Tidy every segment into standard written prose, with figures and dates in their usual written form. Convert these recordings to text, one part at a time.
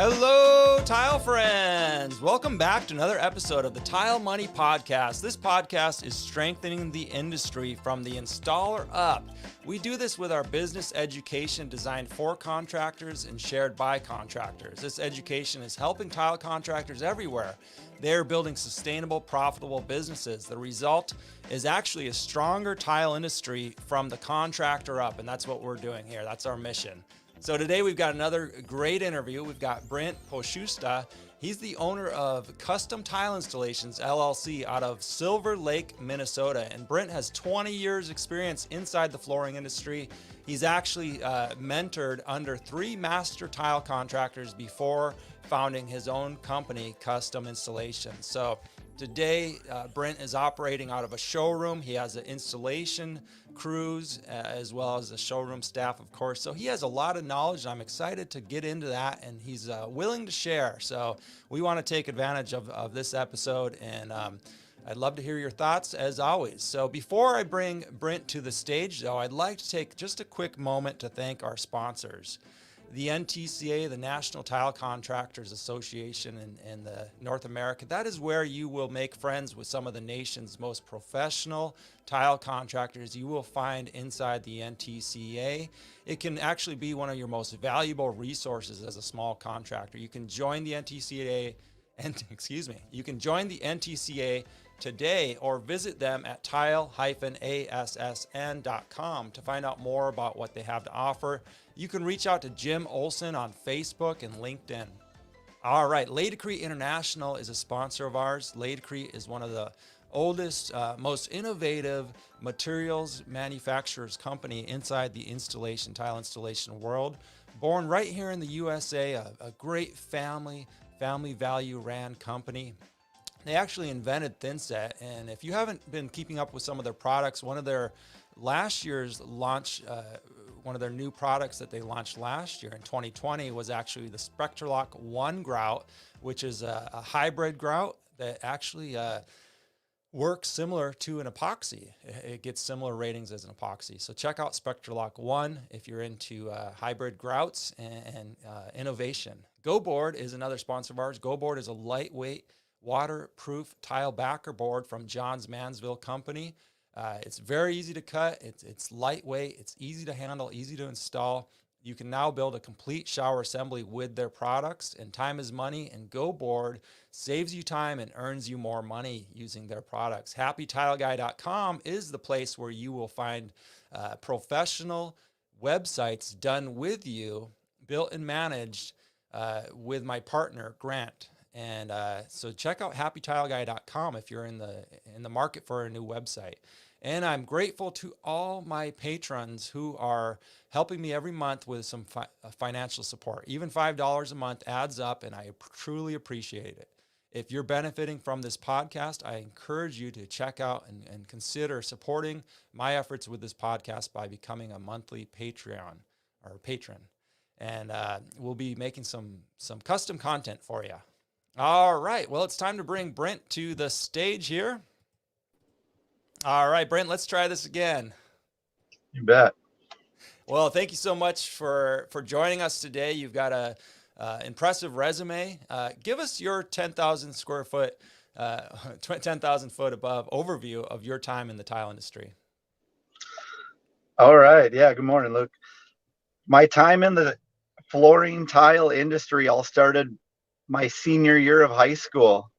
Hello, tile friends! Welcome back to another episode of the Tile Money Podcast. This podcast is strengthening the industry from the installer up. We do this with our business education designed for contractors and shared by contractors. This education is helping tile contractors everywhere. They're building sustainable, profitable businesses. The result is actually a stronger tile industry from the contractor up, and that's what we're doing here. That's our mission. So today we've got another great interview. We've got Brent Posusta. He's the owner of Custom Tile Installations, LLC, out of Silver Lake, Minnesota. And Brent has 20 years experience inside the flooring industry. He's actually mentored under 3 master tile contractors before founding his own company, Custom Installations. So today, Brent is operating out of a showroom. He has an installation crews as well as a showroom staff, of course. So he has a lot of knowledge, and I'm excited to get into that, and he's willing to share. So we want to take advantage of this episode, and I'd love to hear your thoughts as always. So before I bring Brent to the stage, though, I'd like to take just a quick moment to thank our sponsors. The NTCA, the National Tile Contractors Association in the North America, that is where you will make friends with some of the nation's most professional tile contractors you will find inside the NTCA. It can actually be one of your most valuable resources as a small contractor. You can join the NTCA, you can join the NTCA today or visit them at tile-assn.com to find out more about what they have to offer. You can reach out to Jim Olson on Facebook and LinkedIn. All right, Ladecrete International is a sponsor of ours. Ladecrete is one of the oldest, most innovative materials manufacturers company inside the tile installation world. Born right here in the USA, a great family value ran company. They actually invented thinset, and if you haven't been keeping up with some of their products, one of their last year's launch, one of their new products that they launched last year in 2020 was actually the SpectraLock 1 grout, which is a hybrid grout that actually works similar to an epoxy. It gets similar ratings as an epoxy. So check out SpectraLock 1 if you're into hybrid grouts and innovation. GoBoard is another sponsor of ours. GoBoard is a lightweight, waterproof tile backer board from John's Mansville Company. It's very easy to cut. It's lightweight. It's easy to handle, easy to install. You can now build a complete shower assembly with their products, and time is money, and GoBoard saves you time and earns you more money using their products. HappyTileGuy.com is the place where you will find professional websites done with you, built and managed with my partner, Grant. And so check out HappyTileGuy.com if you're in the market for a new website. And I'm grateful to all my patrons who are helping me every month with some financial support. Even $5 a month adds up, and I truly appreciate it. If you're benefiting from this podcast, I encourage you to check out and consider supporting my efforts with this podcast by becoming a monthly patron. And we'll be making some custom content for you. All right, well, it's time to bring Brent to the stage here. All right, Brent, let's try this again. You bet. Well, thank you so much for joining us today. You've got a impressive resume. Give us your 10,000 square foot, 10,000 foot above overview of your time in the tile industry. All right. Yeah. Good morning, Luke. My time in the flooring tile industry all started my senior year of high school.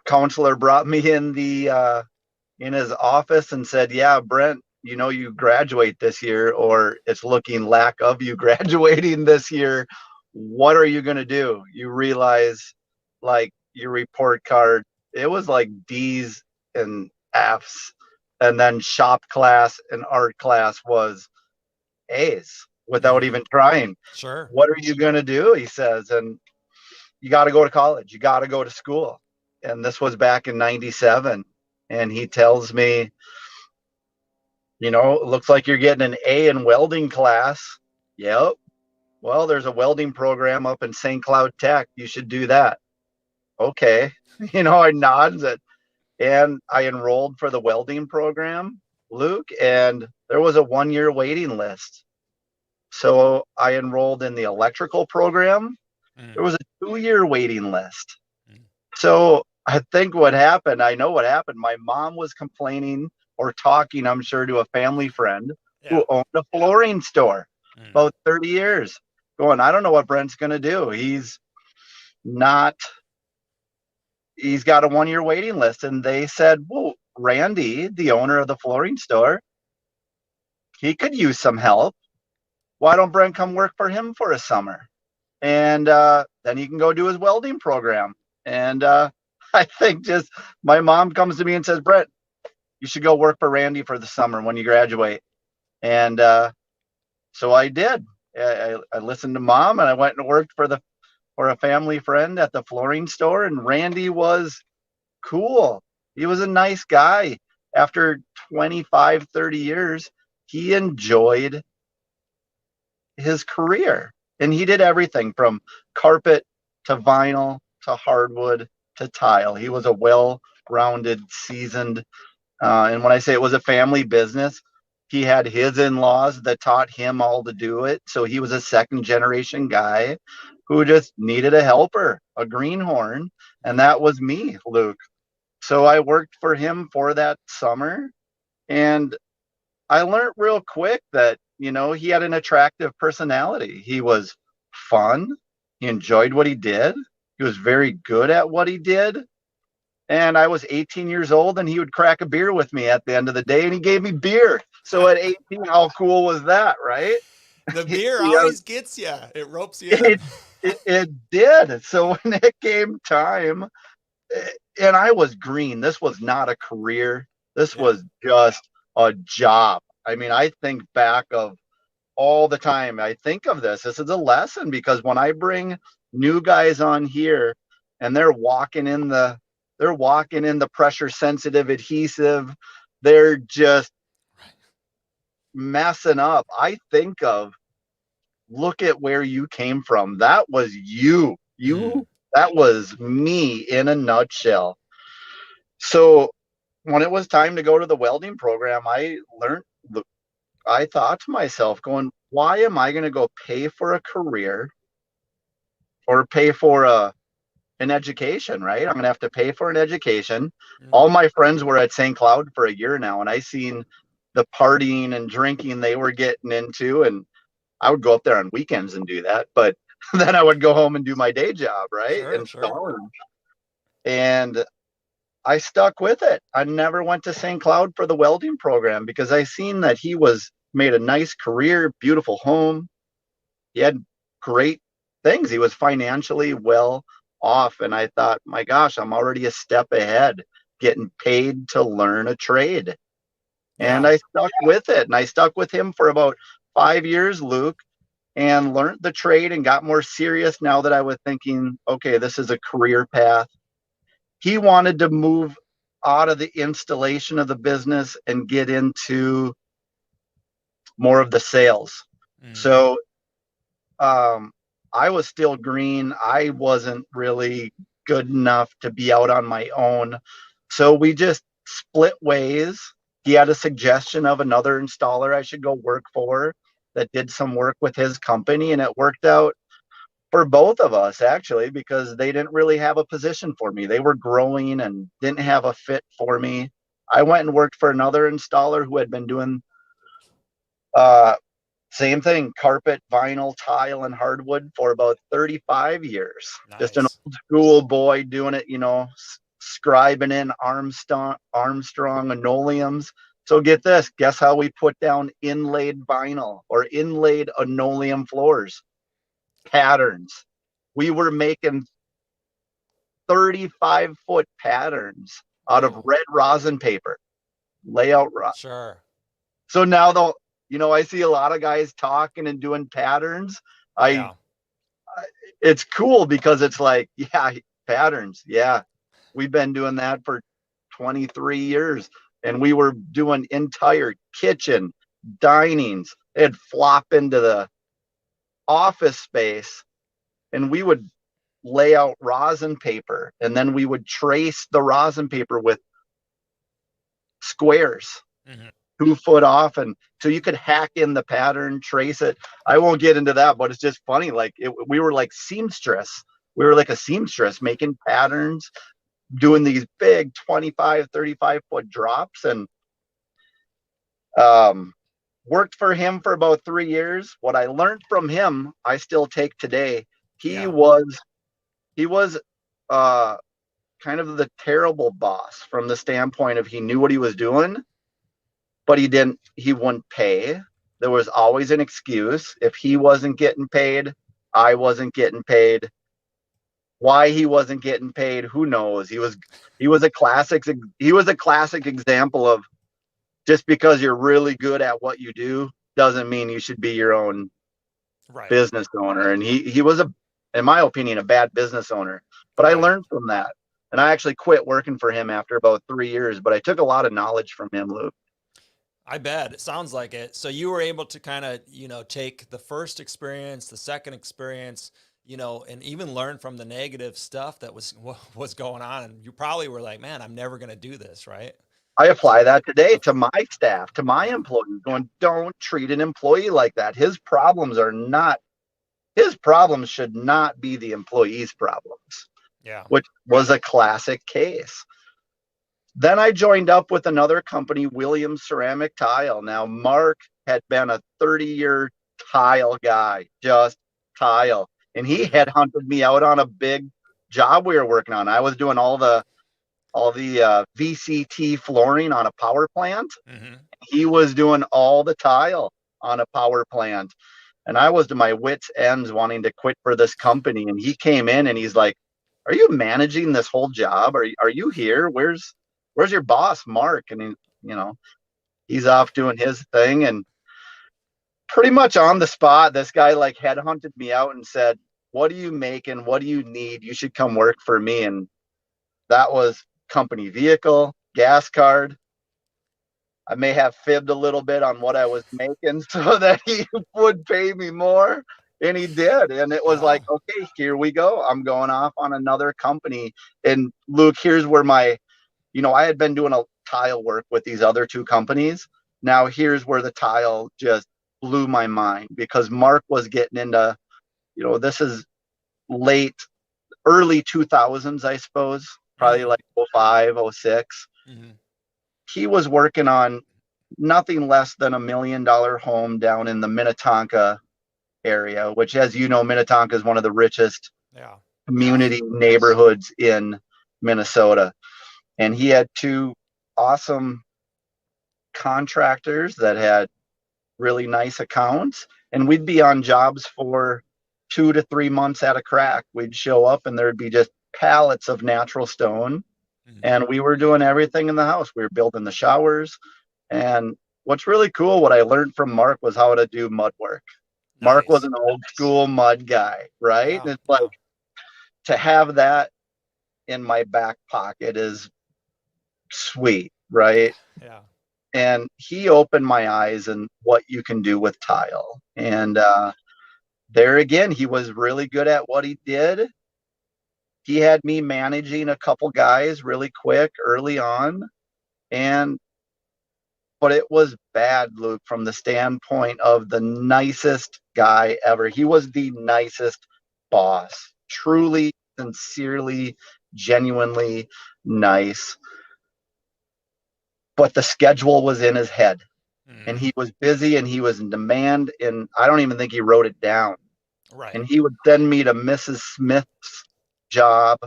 Counselor brought me in his office and said, "Yeah, Brent, you graduate this year, or it's looking lack of you graduating this year. What are you going to do?" You realize, like, your report card, it was like D's and F's, and then shop class and art class was A's without even trying. Sure. What are you going to do? He says, and you got to go to college. You got to go to school. And this was back in 97. And he tells me, it looks like you're getting an A in welding class. Yep. Well, there's a welding program up in St. Cloud Tech. You should do that. Okay. I nods it. And I enrolled for the welding program, Luke, and there was a 1-year waiting list. So I enrolled in the electrical program. There Mm, was a 2-year waiting list. mm. So I think what happened, I know what happened. My mom was complaining or talking, I'm sure, to a family friend who Yeah. owned a flooring store Mm, about 30 years, going, I don't know what Brent's going to do. Not, he's got a 1-year waiting list. And they said, well, Randy, the owner of the flooring store, he could use some help. Why don't Brent come work for him for a summer? And then he can go do his welding program. And I think just my mom comes to me and says, Brent, you should go work for Randy for the summer when you graduate. And so I did. I listened to mom and I went and worked for a family friend at the flooring store. And Randy was cool. He was a nice guy. After 25, 30 years, he enjoyed his career. And he did everything from carpet to vinyl to hardwood to tile. He was a well rounded, seasoned, and when I say it was a family business, he had his in laws that taught him all to do it. So he was a second generation guy who just needed a helper, a greenhorn. And mm. that was me, Luke. So I worked for him for that summer. And I learned real quick that, he had an attractive personality. He was fun. He enjoyed what he did. He was very good at what he did. And I was 18 years old and he would crack a beer with me at the end of the day and he gave me beer. So at 18, how cool was that, right? The beer Yeah, always gets you. It ropes you in. it, it did. So when it came time, and I was green, this was not a career. This Yeah. was just a job. I mean, I think back of all the time. I think of this. This is a lesson because when I bring new guys on here and they're walking in the pressure sensitive adhesive, they're just messing up. I think of, look at where you came from. That was you. Mm, That was me in a nutshell. So when it was time to go to the welding program, I thought to myself, going, why am I going to go pay for a career or pay for an education, right? I'm going to have to pay for an education. All mm. my friends were at St. Cloud for a year now, and I seen the partying and drinking they were getting into, and I would go up there on weekends and do that. But then I would go home and do my day job, right? Sure, sure. Installing. And I stuck with it. I never went to St. Cloud for the welding program because I seen that he was made a nice career, beautiful home. He had great things. He was financially well off. And I thought, my gosh, I'm already a step ahead, getting paid to learn a trade. And Yeah. I stuck with it. And I stuck with him for about 5 years, Luke, and learned the trade and got more serious now that I was thinking, okay, this is a career path. He wanted to move out of the installation of the business and get into more of the sales. Mm, So um, I was still green. I wasn't really good enough to be out on my own. So we just split ways. He had a suggestion of another installer I should go work for that did some work with his company, and it worked out for both of us actually because they didn't really have a position for me. They were growing and didn't have a fit for me. I went and worked for another installer who had been doing uh, same thing, carpet, vinyl, tile, and hardwood for about 35 years. Just an nice. old school boy doing it, scribing in Armstrong linoleums. So get this, guess how we put down inlaid vinyl or inlaid linoleum floors? Patterns. We were making 35-foot patterns out of Whoa. red rosin paper, layout rosin. Sure. So now though, I see a lot of guys talking and doing patterns. I Yeah. It's cool because it's like, yeah, patterns. Yeah. We've been doing that for 23 years and we were doing entire kitchen dinings. They'd flop into the office space and we would lay out rosin paper and then we would trace the rosin paper with squares. Hmm. 2 foot off, and so you could hack in the pattern, trace it. I won't get into that, but it's just funny. Like we were like seamstress. We were like a seamstress making patterns, doing these big 25, 35-foot drops, and um, worked for him for about 3 years. What I learned from him, I still take today. He Yeah. was he was uh, kind of the terrible boss from the standpoint of he knew what he was doing, but he wouldn't pay. There was always an excuse. If he wasn't getting paid, I wasn't getting paid. Why he wasn't getting paid, who knows? He was a classic example of, just because you're really good at what you do doesn't mean you should be your own Right. business owner. And he was, in my opinion, a bad business owner. But I Right. learned from that. And I actually quit working for him after about 3 years, but I took a lot of knowledge from him, Luke. I bet it sounds like it. So you were able to kind of, take the first experience, the second experience, and even learn from the negative stuff that was going on. And you probably were like, man, I'm never going to do this. Right. I apply So, that today uh, to my staff, to my yeah, employees, going, don't treat an employee like that. His problems should not be the employee's problems, yeah. which was a classic case. Then I joined up with another company, Williams Ceramic Tile. Now, Mark had been a 30-year tile guy, just tile. And he Hmm. had hunted me out on a big job we were working on. I was doing all the VCT flooring on a power plant. Hmm. He was doing all the tile on a power plant. And I was to my wits' ends wanting to quit for this company. And he came in and he's like, are you managing this whole job? Are you here? Where's your boss, Mark? And he's off doing his thing. And pretty much on the spot, this guy like headhunted me out and said, what do you make and what do you need? You should come work for me. And that was company vehicle, gas card. I may have fibbed a little bit on what I was making so that he would pay me more. And he did. And it was Yeah. like, okay, here we go. I'm going off on another company. And Luke, here's where I had been doing a tile work with these other two companies. Now here's where the tile just blew my mind, because Mark was getting into, this is late, early 2000s, I suppose, probably Mm. like 05, 06. Hmm. He was working on nothing less than $1 million home down in the Minnetonka area, which, as you know, Minnetonka is one of the richest Yeah. community neighborhoods in Minnesota. And he had two awesome contractors that had really nice accounts. And we'd be on jobs for 2 to 3 months at a crack. We'd show up and there'd be just pallets of natural stone. Hmm. And we were doing everything in the house. We were building the showers. And what's really cool, what I learned from Mark, was how to do mud work. Mark was Nice. an old school mud guy, right? Yeah. And it's like, Yeah. to have that in my back pocket is sweet, right? Yeah. And he opened my eyes and what you can do with tile. And there again, he was really good at what he did. He had me managing a couple guys really quick early on. And but it was bad, Luke, from the standpoint of the nicest guy ever. He was the nicest boss, Yeah. truly, sincerely, genuinely nice. But the schedule was in his head, and Hmm. he was busy and he was in demand. And I don't even think he wrote it down. Right. And he would send me to Mrs. Smith's job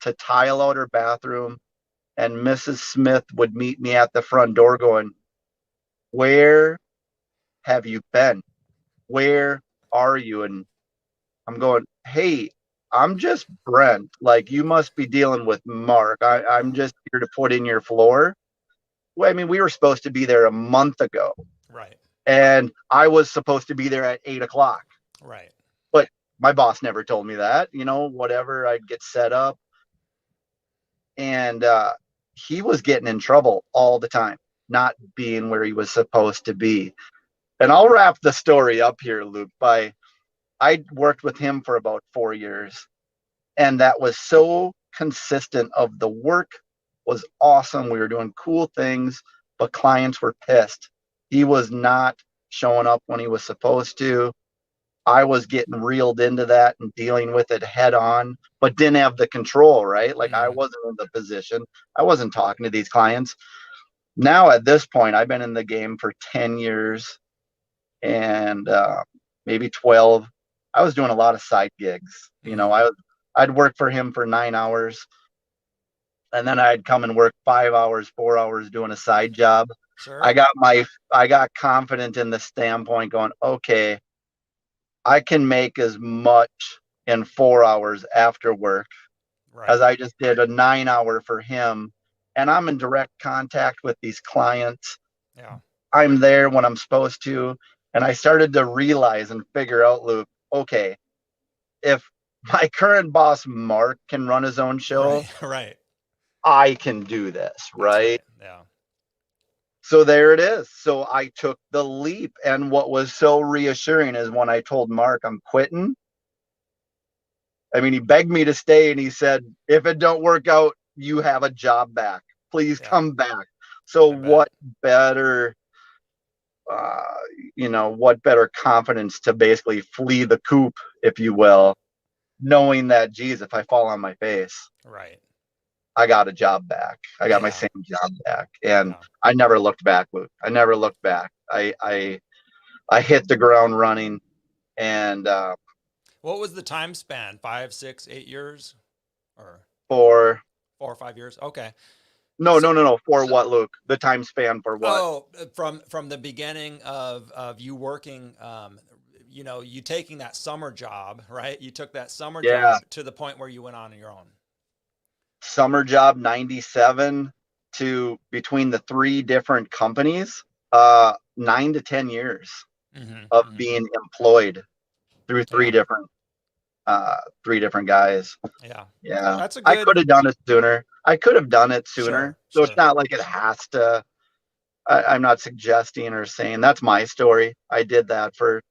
to tile out her bathroom. And Mrs. Smith would meet me at the front door going, where have you been? Where are you? And I'm going, hey, I'm just Brent. Like, you must be dealing with Mark. I'm Yeah. just here to put in your floor. Well, I mean, we were supposed to be there a month ago, Right. and I was supposed to be there at 8 o'clock. Right. But my boss never told me that, whatever, I'd get set up. And he was getting in trouble all the time, not being where he was supposed to be. And I'll wrap the story up here, Luke, by I worked with him for about 4 years, and that was so consistent. Of the work was awesome. We were doing cool things, but clients were pissed He was not showing up when he was supposed to. I was getting reeled into that and dealing with it head on, but didn't have the control, right? Like I Mm, wasn't in the position. I wasn't talking to these clients. Now at this point, I've been in the game for 10 years and maybe 12. I was doing a lot of side gigs. mm, I'd work for him for 9 hours, and then I'd come and work 5 hours, 4 hours doing a side job. I sure. got my I got confident in the standpoint going, okay, I can make as much in 4 hours after work as Right. I just did a 9 hour for him. And I'm in direct contact with these clients. Yeah. I'm there when I'm supposed to. And I started to realize and figure out, Luke, okay, if my current boss, Mark, can run his own show, Right. Right. I can do this, That's right? right. Yeah. So there it is. So I took the leap. And what was so reassuring is when I told Mark I'm quitting, I mean, he begged me to stay and he said, if it don't work out, you have a job back. Please Yeah. come back. So I bet. what better, uh, what better confidence to basically flee the coop, if you Yeah. will, knowing that, geez, if I fall on my face, Right. I got a job back. I got my Yeah. same job back. And Yeah. I never looked back, Luke. I never looked back. I hit the ground running and What was the time span? 5, 6, 8 years, or for 4 or 5 years? Okay. no, So, no, no, no. For what, Luke? The time span for what? oh, from the beginning of you working, you taking that summer job, right? You took that summer Yeah. job to the point where you went on your own. Summer job 97 to between the three different companies, 9 to 10 years Hmm. of Hmm. being employed through Yeah. three different guys. Yeah. Yeah. That's a I good. could have done it sooner. I could have done it sooner. Sure. So it's Sure. not like it has to. I'm not suggesting or saying that's my story. I did that for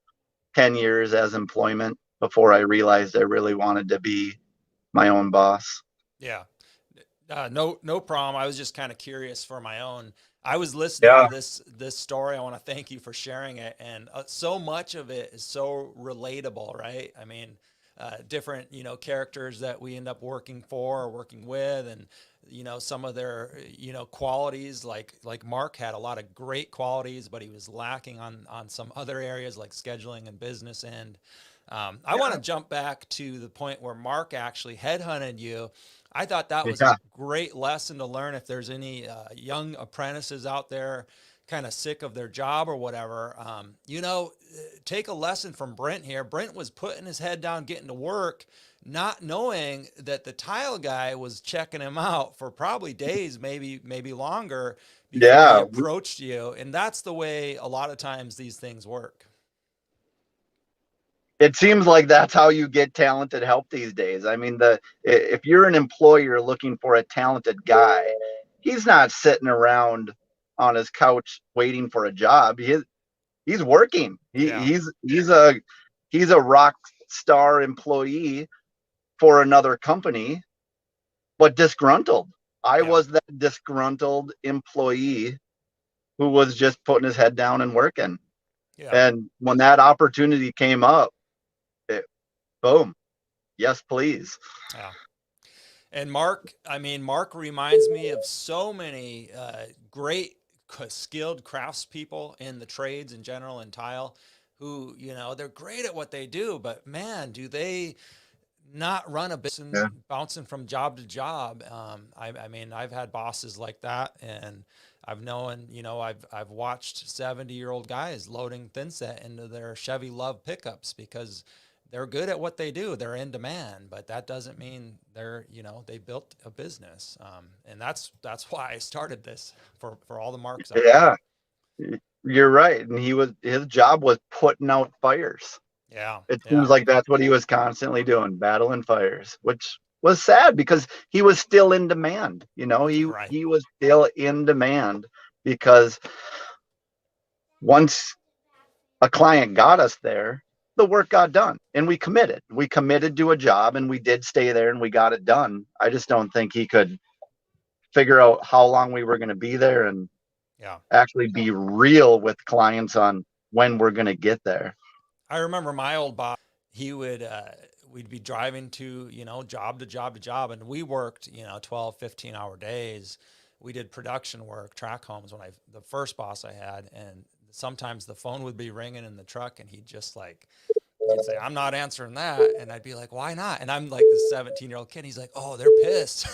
10 years as employment before I realized I really wanted to be my own boss. Yeah. No problem. I was just kind of curious for my own. I was listening to Yeah. this story. I want to thank you for sharing it, and so much of it is so relatable, right? I mean, different characters that we end up working for or working with, and some of their qualities. Like Mark had a lot of great qualities, but he was lacking on some other areas like scheduling and business end. I want to jump back to the point where Mark actually headhunted you. I thought that was a Yeah. great lesson to learn if there's any young apprentices out there kind of sick of their job or whatever. Take a lesson from Brent here. Brent was putting his head down, getting to work, not knowing that the tile guy was checking him out for probably days, maybe longer before he Yeah. approached you. And that's the way a lot of times these things work. It seems like that's how you get talented help these days. I mean, if you're an employer looking for a talented guy, he's not sitting around on his couch waiting for a job. He's working. Yeah. He's a rock star employee for another company, but disgruntled. I Yeah. was that disgruntled employee who was just putting his head down and working. Yeah. And when that opportunity came up, it, boom, yes, please. Yeah. And Mark, I mean, Mark reminds me of so many great skilled craftspeople in the trades in general and tile who, they're great at what they do, but man, do they not run a business Yeah. and bouncing from job to job. I mean, I've had bosses like that, and I've known, I've watched 70-year-old guys loading thinset into their Chevy Love pickups because they're good at what they do. They're in demand, but that doesn't mean they built a business. And that's why I started this for all the marks out there. Yeah, you're right. And his job was putting out fires. Yeah. It Yeah. seems like that's what he was constantly doing, battling fires, which was sad because he was still in demand. Right. He was still in demand because once a client got us there, the work got done and we committed. We committed to a job and we did stay there and we got it done. I just don't think he could figure out how long we were going to be there and Yeah. actually be real with clients on when we're going to get there. I remember my old boss, he would, we'd be driving to, job to job to job. And we worked, 12, 15-hour days. We did production work, track homes the first boss I had. And sometimes the phone would be ringing in the truck and he'd say, I'm not answering that. And I'd be like, why not? And I'm like this 17-year-old kid. He's like, oh, they're pissed.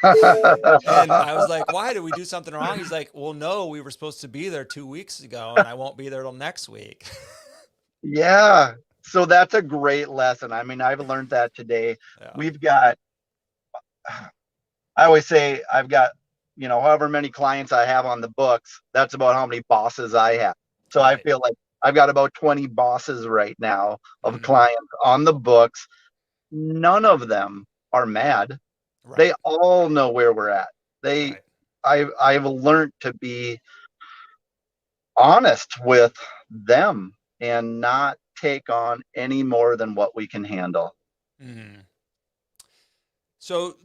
And I was like, why did we do something wrong? He's like, well, no, we were supposed to be there 2 weeks ago and I won't be there till next week. Yeah. So that's a great lesson. I mean, I've learned that today. Yeah. We've got, I always say I've got, however many clients I have on the books, that's about how many bosses I have. So I Right. feel like I've got about 20 bosses right now of Mm-hmm. clients on the books. None of them are mad. They Right. all know where we're at. They, Right. I've learned to be honest with them and not take on any more than what we can handle. Mm-hmm. So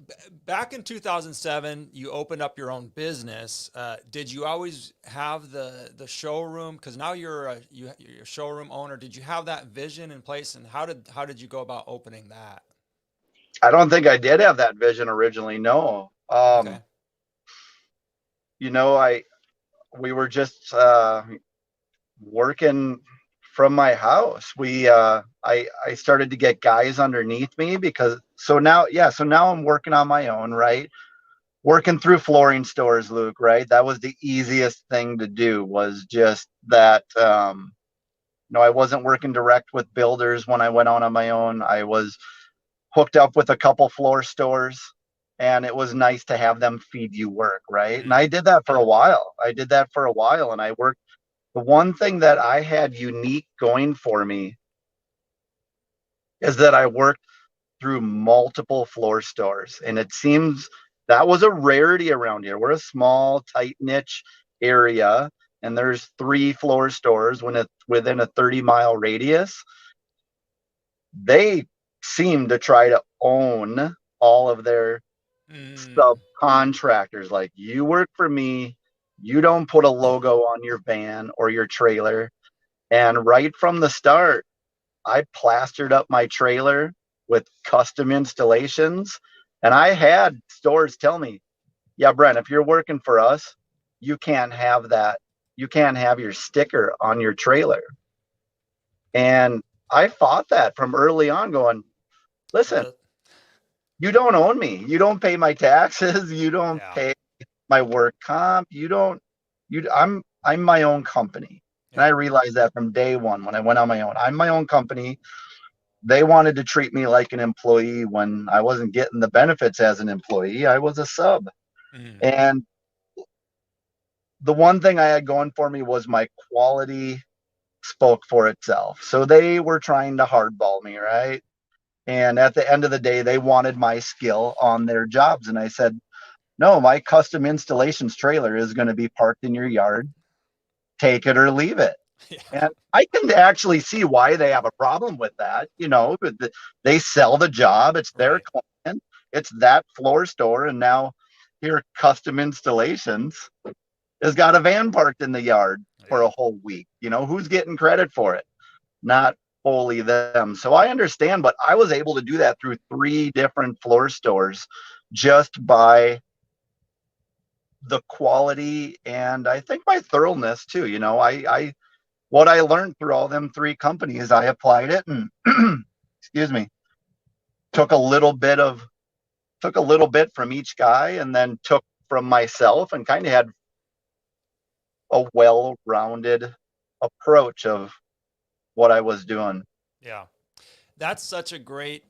back in 2007, you opened up your own business. Did you always have the showroom? Because now you're a showroom owner. Did you have that vision in place, and how did you go about opening that? I don't think I did have that vision originally. No. Okay. You know, I we were just working from my house. I started to get guys underneath me because so now I'm working on my own, right? Working through flooring stores, Luke, right? That was the easiest thing to do, was just that. I wasn't working direct with builders when I went on my own. I was hooked up with a couple floor stores, and it was nice to have them feed you work, right? And Mm-hmm. I did that for a while. And I worked. The one thing that I had unique going for me is that I worked through multiple floor stores. And it seems that was a rarity around here. We're a small, tight niche area, and there's 3 floor stores when it's within a 30-mile radius. They seem to try to own all of their Mm. subcontractors. Like, you work for me, you don't put a logo on your van or your trailer. And right from the start, I plastered up my trailer with custom installations. And I had stores tell me, yeah, Brent, if you're working for us, you can't have that. You can't have your sticker on your trailer. And I fought that from early on, going, Well, listen, you don't own me. You don't pay my taxes. You don't yeah. pay my work comp. You don't, I'm my own company. And I Yeah. realized that from day one when I went on my own. I'm my own company. They wanted to treat me like an employee when I wasn't getting the benefits as an employee. I was a sub. Mm. And the one thing I had going for me was my quality spoke for itself. So they were trying to hardball me, right? And at the end of the day, they wanted my skill on their jobs. And I said, no, my custom installations trailer is going to be parked in your yard. Take it or leave it. Yeah. And I can actually see why they have a problem with that. They sell the job, it's their Right. client, it's that floor store. And now here, custom installations has got a van parked in the yard for a Yeah. whole week. Who's getting credit for it? Not wholly them. So I understand, but I was able to do that through 3 different floor stores just by the quality, and I think my thoroughness too. I what I learned through all them 3 companies, I applied it, and excuse me, took a little bit of took a little bit from each guy, and then took from myself, and kind of had a well-rounded approach of what I was doing. Yeah. That's such a great.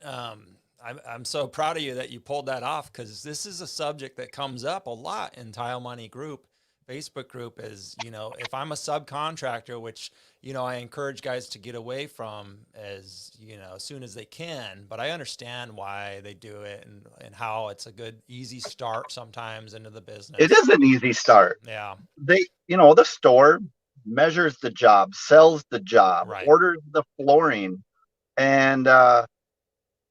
I'm so proud of you that you pulled that off, because this is a subject that comes up a lot in Tile Money Group, Facebook group. Is, if I'm a subcontractor, which, I encourage guys to get away from as soon as they can, but I understand why they do it, and how it's a good, easy start sometimes into the It business. is an easy start. Yeah. The store measures the job, sells the job, Right. orders the flooring, and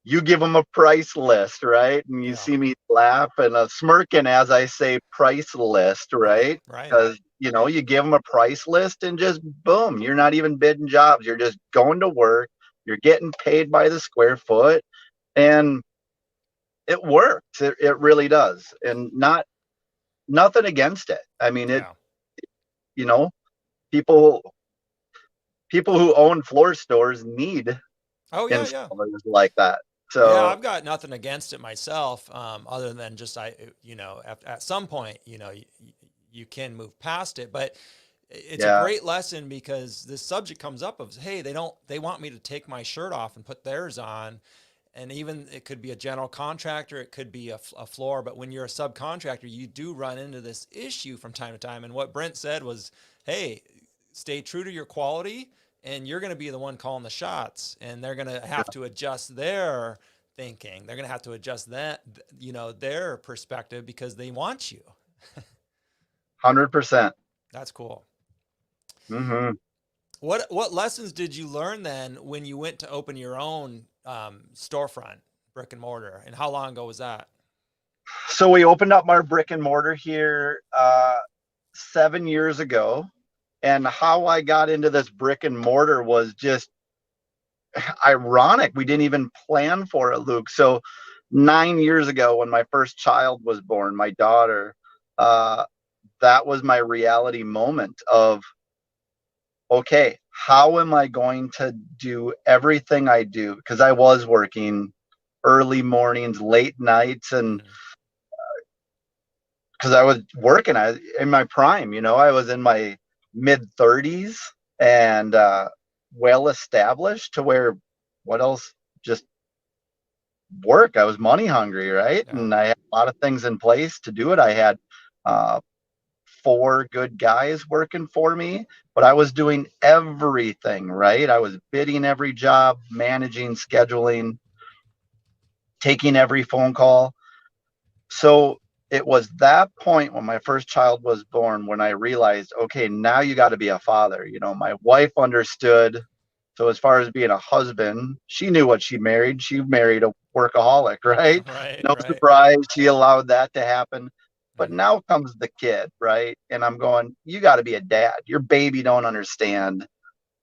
you give them a price list, right? And you Yeah. see me laugh and smirking as I say price list, Right. right? Right. Because, you give them a price list and just boom, you're not even bidding jobs. You're just going to work. You're getting paid by the square foot. And it works. It really does. And nothing against it. I mean, Yeah. you know, people, people who own floor stores need Oh yeah. Yeah. installers like that. Yeah, So I've got nothing against it myself, other than just at some point, you can move past it, but it's a yeah, great lesson because this subject comes up of, hey, they want me to take my shirt off and put theirs on, and even it could be a general contractor, it could be a floor, but when you're a subcontractor, you do run into this issue from time to time. And what Brent said was, hey, stay true to your quality, and you're going to be the one calling the shots, and they're going to have to adjust their thinking. They're going to have to adjust that, their perspective because they want you. 100%. That's cool. Hmm. What lessons did you learn then when you went to open your own storefront, brick and mortar, and how long ago was that? So we opened up our brick and mortar here 7 years ago. And how I got into this brick and mortar was just ironic. We didn't even plan for it, Luke. So 9 years ago, when my first child was born, my daughter, uh, that was my reality moment of, okay, how am I going to do everything I do? Because I was working early mornings, late nights, and Mm-hmm. because I was working in my prime, I was in my mid 30s and well established to where what else? Just work. I was money hungry, right? Yeah. And I had a lot of things in place to do it. I had uh, four good guys working for me, but I was doing everything, right? I was bidding every job, managing, scheduling, taking every phone call. So it was that point when my first child was born when I realized, okay, now you got to be a father. My wife understood. So as far as being a husband, she knew what she married. She married a workaholic, right? Right. No Right. surprise, she allowed that to happen. But Mm-hmm. now comes the kid, right? And I'm going, you got to be a dad. Your baby don't understand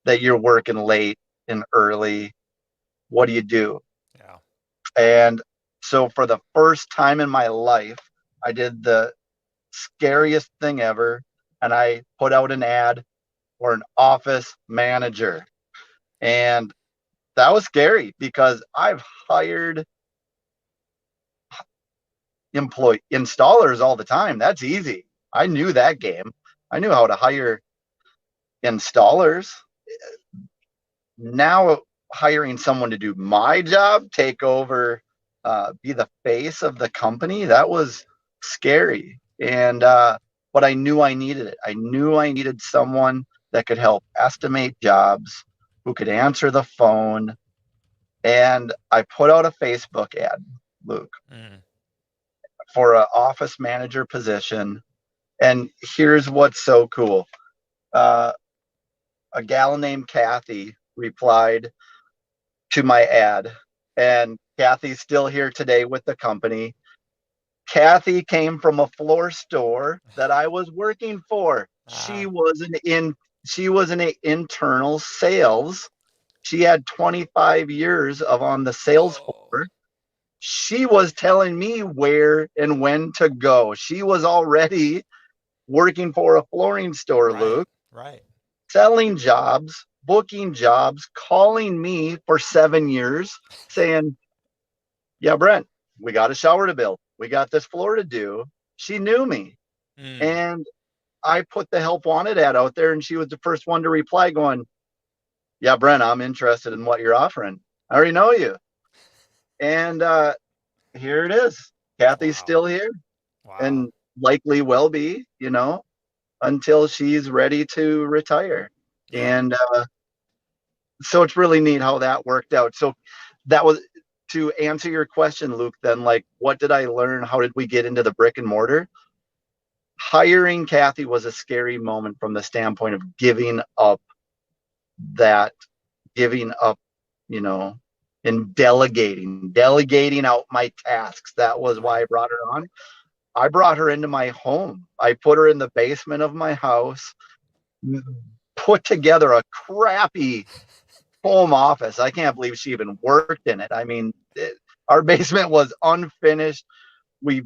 that you're working late and early. What do you do? Yeah. And so for the first time in my life, I did the scariest thing ever. And I put out an ad for an office manager. And that was scary because I've hired employee installers all the time. That's easy. I knew that game. I knew how to hire installers. Now hiring someone to do my job, take over, be the face of the company, that was scary. And but I knew I needed it. I knew I needed someone that could help estimate jobs, who could answer the phone. And I put out a Facebook ad, Luke, Mm. for an office manager position. And here's what's so cool. Uh, a gal named Kathy replied to my ad, and Kathy's still here today with the company. Kathy came from a floor store that I was working for. She Ah. was an internal sales. She had 25 years of on the sales Whoa. floor. She was telling me where and when to go. She was already working for a flooring store, Right. Luke, Right. selling jobs, booking jobs, calling me for 7 years saying, yeah, Brent, we got a shower to build. We got this floor to do. She knew me. Mm. And I put the help wanted ad out there, and she was the first one to reply, going, yeah, Brent, I'm interested in what you're offering. I already know you. And here it is. Kathy's Wow. still here Wow. and likely will be, until she's ready to retire. Yeah. And so it's really neat how that worked out. So that was to answer your question, Luke, then, like, what did I learn? How did we get into the brick and mortar? Hiring Kathy was a scary moment from the standpoint of that, giving up, you know, in delegating out my tasks. That was why I Right. brought her on. I brought her into my home. I put her in the basement of my house, put together a crappy home office. I can't believe she even worked in it. I mean, our basement was unfinished. We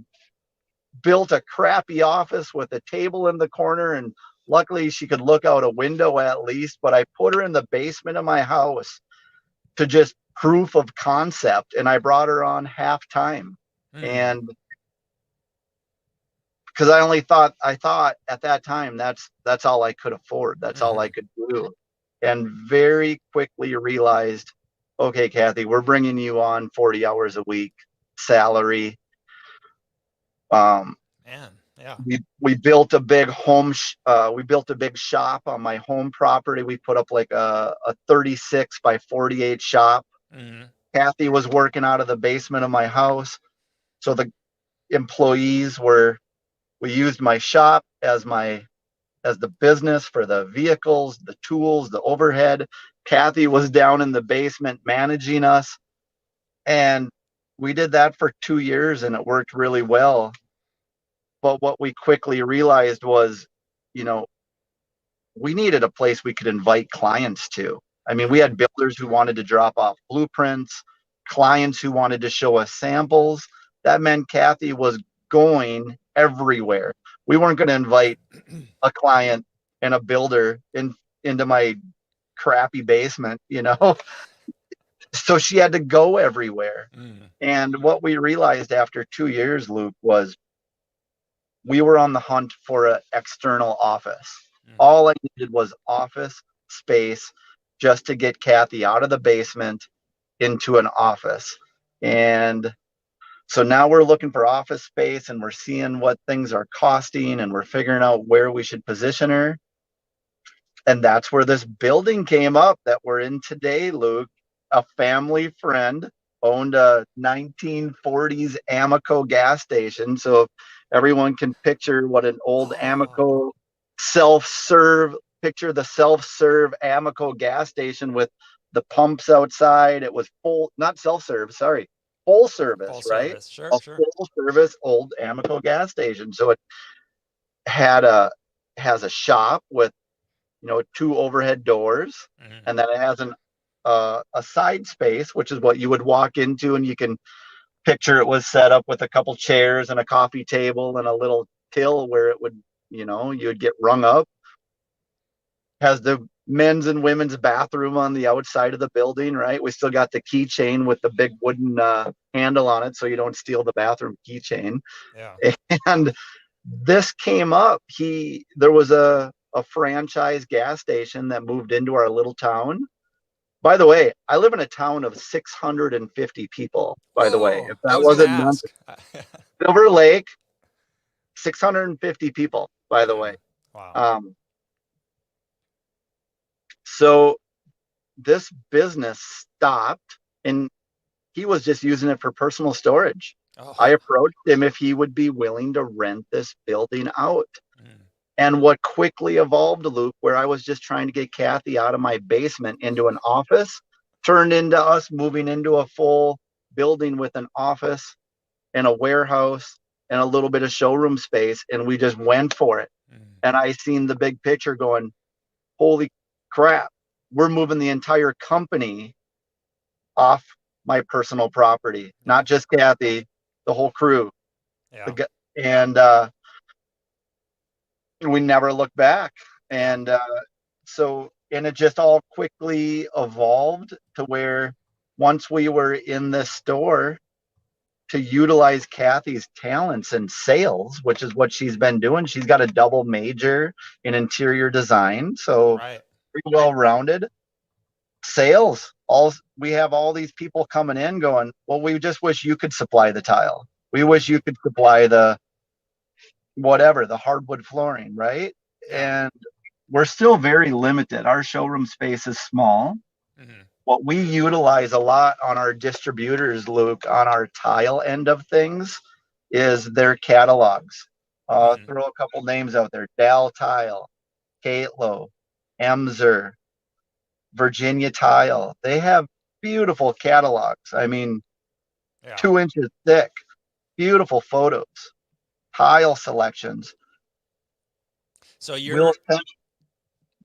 built a crappy office with a table in the corner, and luckily she could look out a window at least. But I put her in the basement of my house to just proof of concept, and I brought her on half time. Mm. And because I thought at that time that's all I could afford. That's all I Mm-hmm. could do. And very quickly realized, okay, Kathy, we're bringing you on 40 hours a week salary. Um, Man. Yeah. we built a big we built a big shop on my home property. We put up like a 36 by 48 shop. Mm-hmm. Kathy was working out of the basement of my house. So the employees were, we used my shop as the business for the vehicles, the tools, the overhead. Kathy was down in the basement managing us. And we did that for 2 years and it worked really well. But what we quickly realized was, you know, we needed a place we could invite clients to. I mean, we Mm-hmm. had builders who wanted to drop off blueprints, clients who wanted to show us samples. That meant Kathy was going everywhere. We weren't going to invite a client and a builder into my crappy basement, you know? So she had to go everywhere. Mm. And what we realized after 2 years, Luke, was we were on the hunt for an external office. Mm-hmm. All I needed was office space just to get Kathy out of the basement into an office. And so now we're looking for office space and we're seeing what things are costing and we're figuring out where we should position her. And that's where this building came up that we're in today, Luke. A family friend owned a 1940s Amoco gas station. So if everyone can picture what an old Oh. Amoco self-serve, picture the self-serve Amoco gas station with the pumps outside. It was full, not self-serve, sorry, full service, Full right? service. Sure. A Sure. full service old Amoco gas station. So it had a has a shop with, you know, two overhead doors, Mm-hmm. and then it has a side space, which is what you would walk into, and you can picture it was set up with a couple chairs and a coffee table and a little till where it would, you know, you would get rung up. Has the men's and women's bathroom on the outside of the building, right? We still got the keychain with the big wooden handle on it, so you don't steal the bathroom keychain. Yeah. And this came up. There was a franchise gas station that moved into our little town. By the way, I live in a town of 650 people, by the way. Whoa. If I that was gonna wasn't Memphis, ask. Silver Lake, 650 people, by the way. Mm. Wow. Um, so this business stopped and he was just using it for personal storage. I Oh. approached him if he would be willing to rent this building out. Mm. And what quickly evolved, Luke, where I was just trying to get Kathy out of my basement into an office, turned into us moving into a full building with an office and a warehouse and a little bit of showroom space. And we just went for it. Mm. And I seen the big picture going, holy crap, we're moving the entire company off my personal property, Yeah. not just Kathy, the whole crew. Yeah. And we never looked back. Yeah. And and it just all quickly evolved to where once we were in this store to utilize Kathy's talents in sales, which is what she's been doing. She's got a double major in interior design. So Right. pretty well rounded. Sales. We have all these people coming in going, well, we just wish you could supply the tile. We wish Mm. you could supply the whatever, the hardwood flooring, right? Yeah. And we're still very limited. Our showroom space is small. Mm-hmm. What we utilize a lot on our distributors, Luke, on our tile end of things, is their catalogs. Mm-hmm. Throw a couple names out there: Dal Tile, Catelo, Emser, Virginia Tile. They have beautiful catalogs. I mean, Yeah. 2 inches thick, beautiful photos, tile selections. So We'll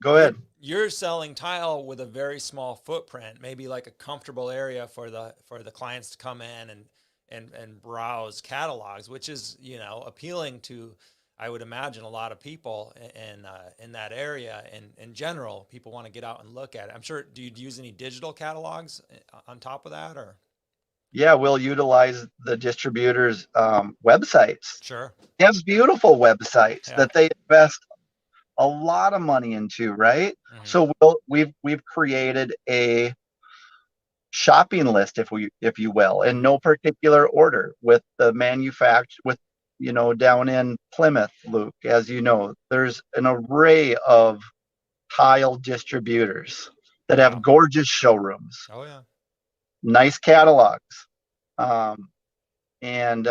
go you're ahead. you're selling tile with a very small footprint, maybe like a comfortable area for the clients to come in and browse catalogs, which is, appealing to, I would imagine, a lot of people in that area. And in general, people want to get out and look at it. I'm sure. Do you use any digital catalogs on top of that, or? Yeah, we'll utilize the distributors' websites. Sure. They have beautiful websites Yeah. that they invest a lot of money into, right? Hmm. So we've created a shopping list, if you will, in Hmm. no particular order, with the manufacturer, with down in Plymouth, Luke, as you know, there's an array of tile distributors that Yeah. have gorgeous showrooms, Oh yeah. nice catalogs, um, and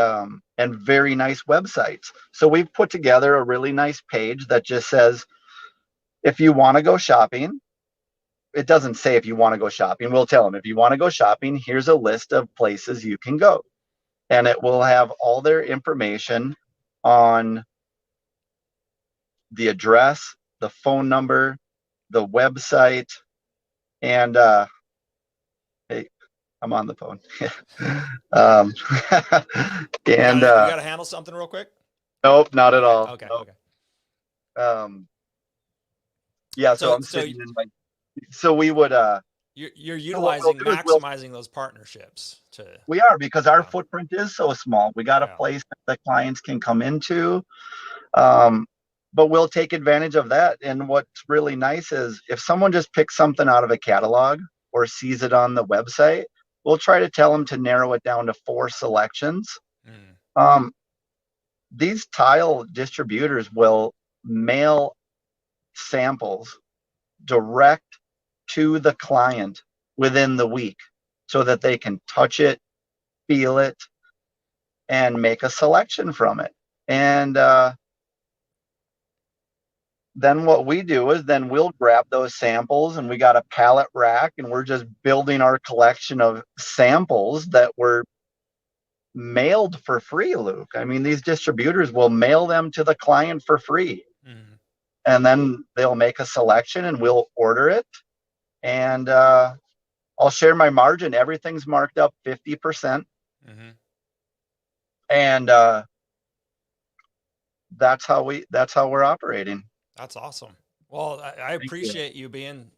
very nice websites. So we've put together a really nice page that just says, if you want to go shopping, it doesn't say if you want to go shopping. We'll tell them, if you want to go shopping, here's a list of places you can go. And it will have all their information on the address, the phone number, the website, and hey, I'm on the phone. um, and You got to handle something real quick. nope, not at Okay. all. Okay. Nope. Okay. Um, yeah, so So I'm so sitting in my. So we would. you're So what we'll utilizing, do is maximizing those partnerships to. we are, because our Yeah. footprint is so small. We got a Yeah. place that the clients can come into. Um, but we'll take advantage of that. And what's really nice is, if someone just picks something out of a catalog or sees it on the website, we'll try to tell them to narrow it down to 4 selections. Mm. Um, these tile distributors will mail samples direct to the client within the week, so that they can touch it, feel it, and make a selection from it. And then what we do is, then we'll grab those samples, and we got a pallet rack, and we're just building our collection of samples that were mailed for free, Luke. I mean, these distributors will mail them to the client for free, Mm. and then they'll make a selection and we'll order it. And I'll share my margin. Everything's marked up 50%. Mm-hmm. And that's how we're operating. That's awesome. Well, I Thank you. appreciate you being,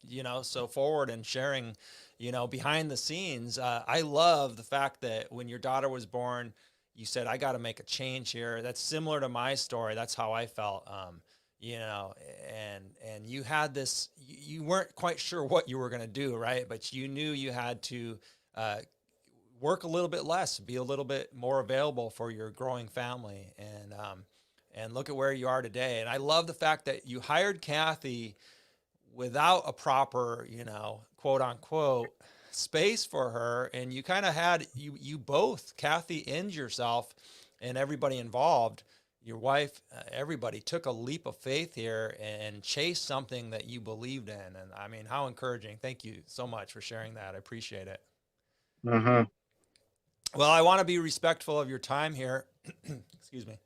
so forward and sharing, behind the scenes. I love the fact that when your daughter was born, you said, I got to make a change here. That's similar to my story. That's how I felt. You know, and you had this, you weren't quite sure what you were going to do, right? But you knew you had to uh, work a little bit less, be a little bit more available for your growing family. And look at where you are today. And I love the fact that you hired Kathy without a proper, quote unquote space for her. And you kind of had, you both, Kathy and yourself and everybody involved, your wife, everybody took a leap of faith here and chased something that you believed in. And I mean, how encouraging. Thank you so much for sharing that. I appreciate it. Mm-hmm. Well, I want to be respectful of your time here. Excuse me.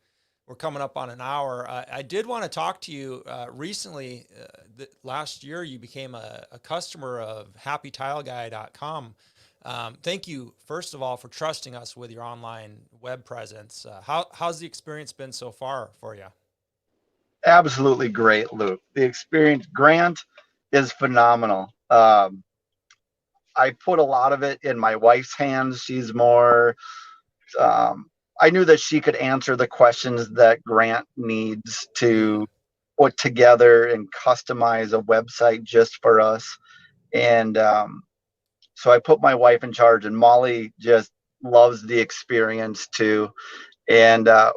We're coming up on an hour. I did want to talk to you recently. Last year, you became a customer of happytileguy.com. Thank you, first of all, for trusting us with your online web presence. How's the experience been so far for you? Absolutely great, Luke. The experience, Grant, is phenomenal. I put a lot of it in my wife's hands. She's more, um, I knew that she could answer the questions that Grant needs Mm, to put together and customize a website just for us. And so I put my wife in charge, and Molly just loves the experience too. And I've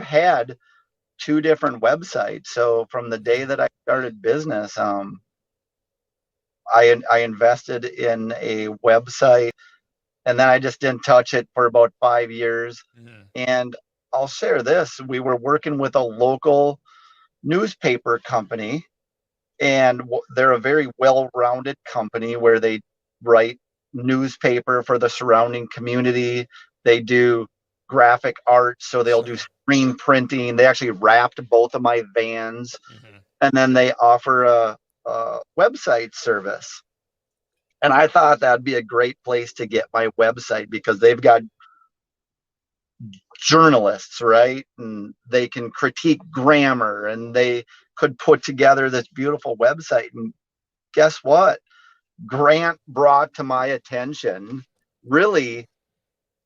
had 2 different websites. So from the day that I started business, I invested in a website, and then I just didn't touch it for about 5 years. mm, And I'll share this: we were working with a local newspaper company, and they're a very well-rounded company where they write newspaper for the surrounding community. They do graphic art, so they'll do Sure. screen printing. They actually wrapped both of my vans, Hmm. and then they offer a website service. And I thought that'd be a great place to get my website because they've got journalists, right? And they can critique grammar and they could put together this beautiful website. And guess what? Grant brought to my attention really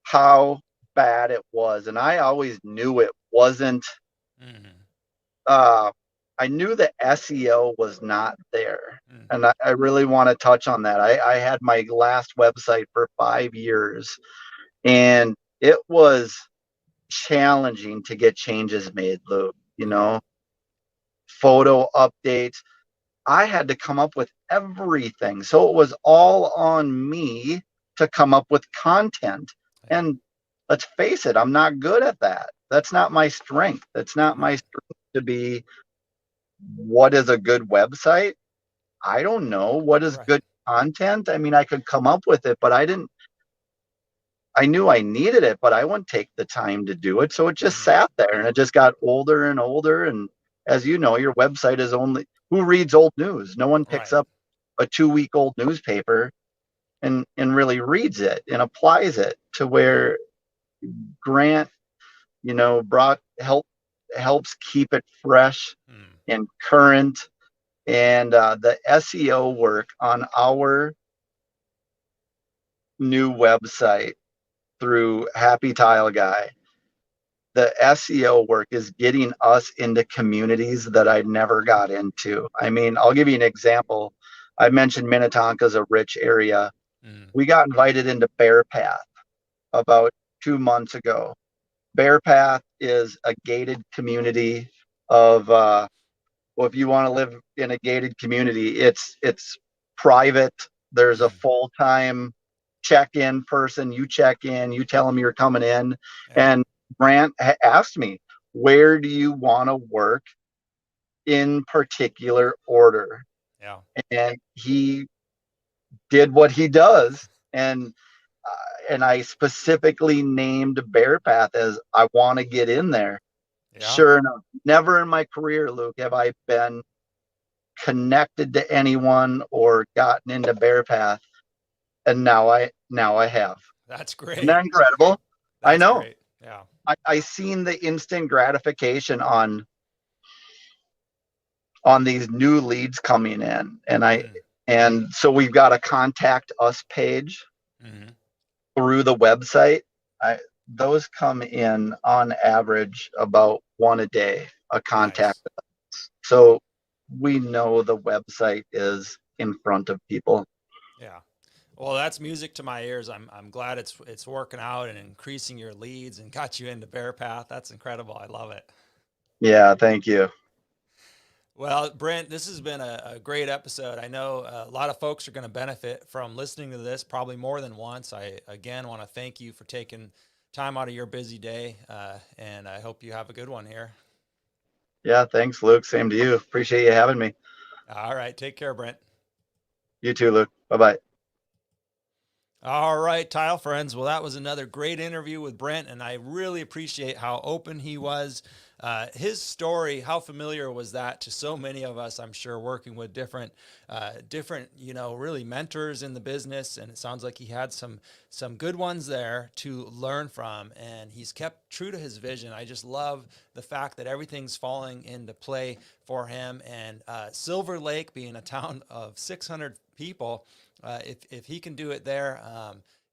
how bad it was. And I always knew it wasn't, Hmm. uh, I knew the SEO was not there. And Hmm. I really want to touch on that. I had my last website for 5 years, and it was challenging to get changes made, Luke. Hmm. Photo updates. I had to come up with everything. So it was all on me to come up with content. Yeah. And let's face it, I'm not good at that. That's not my strength. That's not my Right. strength to be what is a good website. I don't know what is Right. good content. I mean, I could come up with it, but I knew I needed it, but I wouldn't take the time to do it. So it just Hmm. sat there and it just got older and older. And as you know, your website is only, who reads old news? No one picks Right. up a 2 week old newspaper and really reads it and applies it to Hmm. where Grant, brought helps keep it fresh Hmm. and current. And the SEO work on our new website through Happy Tile Guy, the SEO work is getting us into communities that I never got into. I mean, I'll give you an example. I mentioned Minnetonka is a rich area. Hmm. We got invited into Bear Path about 2 months ago. Bear Path is a gated community of, well, if you want to live in a gated community, it's private. There's a Hmm. full-time check-in person. You check in, you tell them you're coming in. Yeah. And Grant asked me, where do you want to work in particular order? Yeah. And he did what he does. And I specifically named Bear Path as I want to get in there. Yeah. Sure enough, never in my career, Luke, have I been connected to anyone or gotten into Bear Path, and now I have. That's Isn't that great. incredible? I That's know. great. Yeah. I seen the instant gratification on these new leads coming in, Hmm. and so we've got a contact us page Hmm. through the website. I Those come in on average about one a day, a contact. Nice. So we know the website is in front of people. Yeah. Well, that's music to my ears. I'm glad it's working out and increasing your leads and got you into Bear Path. That's incredible. I love it. Yeah, thank you. Well, Brent, this has been a great episode. I know a lot of folks are going to benefit from listening to this probably more than once. I, again, want to thank you for taking time out of your busy day, and I hope you have a good one here. Yeah, thanks, Luke. Same to you. Appreciate you having me. All right. Take care, Brent. You too, Luke. Bye bye. All right, tile friends. Well, that was another great interview with Brent, and I really appreciate how open he was. His story, how familiar was that to so many of us? I'm sure working with different, really mentors in the business, and it sounds like he had some good ones there to learn from, and he's kept true to his vision. I just love the fact that everything's falling into play for him, and Silver Lake being a town of 600 people. If he can do it there,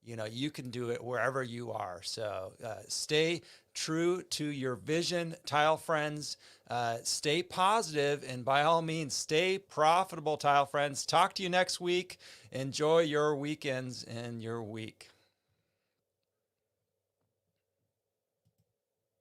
you can do it wherever you are. So stay true to your vision, tile friends. Stay positive, and by all means, stay profitable, tile friends. Talk to you next week. Enjoy your weekends and your week.